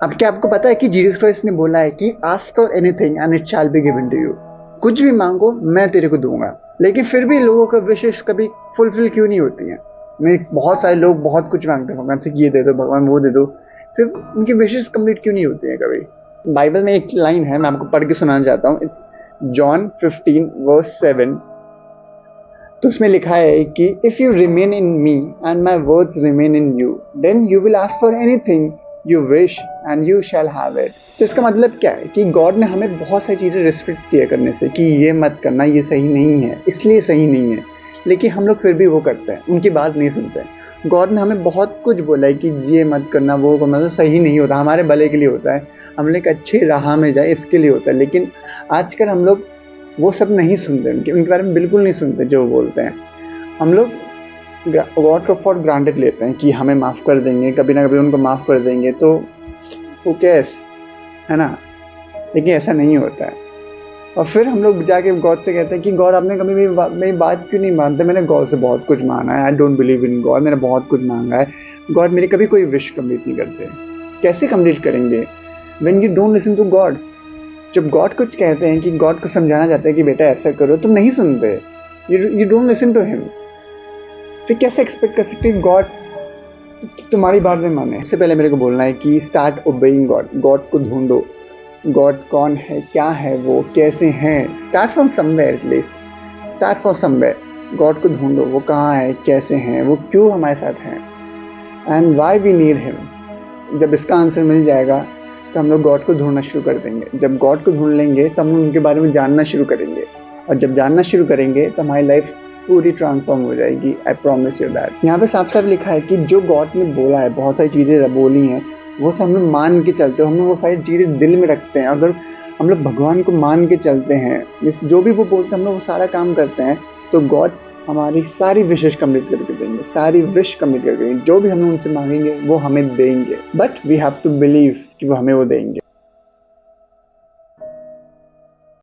अब क्या आपको पता है कि जीसस क्राइस्ट ने बोला है कि ask for anything and it shall be given to you. कुछ भी मांगो मैं तेरे को दूंगा। लेकिन फिर भी लोगों का विशेष कभी फुलफिल क्यों नहीं होती हैं? मैं बहुत सारे लोग बहुत कुछ मांगते हैं भगवान से, ये दे दो भगवान, वो दे दो, फिर उनकी विशेष कंप्लीट क्यों नहीं होती हैं कभी? बाइबल में एक लाइन है, मैं आपको पढ़ के सुनाना चाहता हूँ। It's John 15:7। तो उसमें लिखा है कि if you remain in me and my words remain in you then you will ask for anything you wish and you shall have it. तो इसका मतलब क्या है कि गॉड ने हमें बहुत सारी चीज़ें रिस्ट्रिक्ट किया करने से कि ये मत करना, ये सही नहीं है, इसलिए सही नहीं है। लेकिन हम लोग फिर भी वो करते हैं, उनकी बात नहीं सुनते हैं। गॉड ने हमें बहुत कुछ बोला है कि ये मत करना, वो करना, तो सही नहीं होता, हमारे भले के लिए होता है, हम लोग एक अच्छी राह में जाए इसके लिए होता है। लेकिन आजकल हम लोग वो सब नहीं सुनते, उनके बारे में बिल्कुल नहीं सुनते जो वो बोलते हैं। हम लोग गॉड को फॉर ग्रांटेड लेते हैं कि हमें माफ़ कर देंगे, कभी ना कभी उनको माफ़ कर देंगे, तो वो कैस है ना। लेकिन ऐसा नहीं होता है। और फिर हम लोग जाके गॉड से कहते हैं कि गॉड आपने कभी मेरी बात क्यों नहीं मानते? मैंने गॉड से बहुत कुछ मांगा है, I don't believe in God, मैंने बहुत कुछ मांगा है, गॉड मेरी कभी कोई विश कंप्लीट नहीं करते। कैसे कंप्लीट करेंगे when you don't listen to God? जब गॉड कुछ कहते हैं कि गॉड को समझाना चाहते हैं कि बेटा ऐसा करो, तुम नहीं सुनते, you don't listen to him. फिर कैसे एक्सपेक्ट कर सकते हैं गॉड तुम्हारी बात में माने? सबसे पहले मेरे को बोलना है कि स्टार्ट ओबेइंग गॉड। गॉड को ढूंढो, गॉड कौन है, क्या है वो, कैसे हैं। Start from somewhere, at least start from somewhere. God को ढूंढो, वो कहाँ है, कैसे हैं, वो क्यों हमारे साथ हैं, and why we need him. जब इसका आंसर मिल जाएगा तो हम लोग गॉड को ढूंढना शुरू कर देंगे। जब गॉड को ढूंढ लेंगे तो हम उनके बारे में जानना शुरू करेंगे, और जब जानना शुरू करेंगे तो हमारी लाइफ पूरी ट्रांसफॉर्म हो जाएगी। I promise you that. यहाँ पे साफ साफ लिखा है कि जो गॉड ने बोला है, बहुत सारी चीज़ें बोली हैं, वो सब हम लोग मान के चलते हो, हम लोग वो सारी चीज़ें दिल में रखते हैं। अगर हम लोग भगवान को मान के चलते हैं, जो भी वो बोलते हैं हम लोग वो सारा काम करते हैं, तो गॉड हमारी सारी विशेष कंप्लीट करके देंगे, सारी विश कंप्लीट करके देंगे। जो भी हम लोग उनसे मांगेंगे वो हमें देंगे, but we have to believe कि वो हमें वो देंगे।